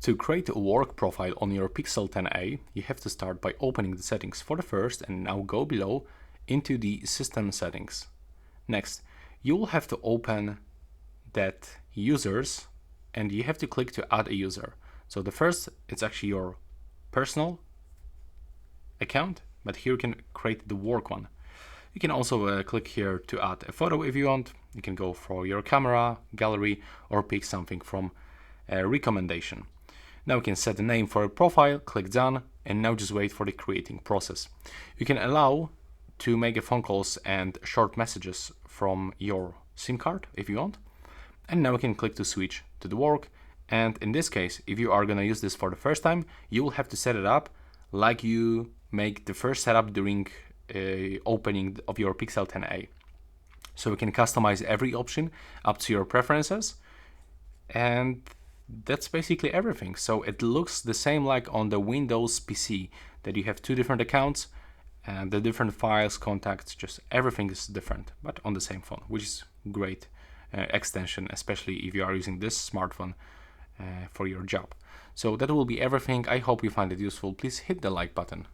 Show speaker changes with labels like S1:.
S1: To create a work profile on your Pixel 10a, you have to start by opening the settings for the first and now go below into the system settings. Next, you will have to open that users and you have to click to add a user. So the first, it's actually your personal account, but here you can create the work one. You can also click here to add a photo if you want. You can go for your camera, gallery, or pick something from a recommendation. Now you can set the name for a profile, click done, and now just wait for the creating process. You can allow to make phone calls and short messages from your SIM card if you want. And now you can click to switch to the work. And in this case, if you are gonna use this for the first time, you will have to set it up like you make the first setup during opening of your Pixel 10a. So you can customize every option up to your preferences, and that's basically everything. So it looks the same like on the Windows PC, that you have two different accounts and the different files, contacts, just everything is different, but on the same phone, which is great extension, especially if you are using this smartphone for your job. So that will be everything. I hope you find it useful. Please hit the like button.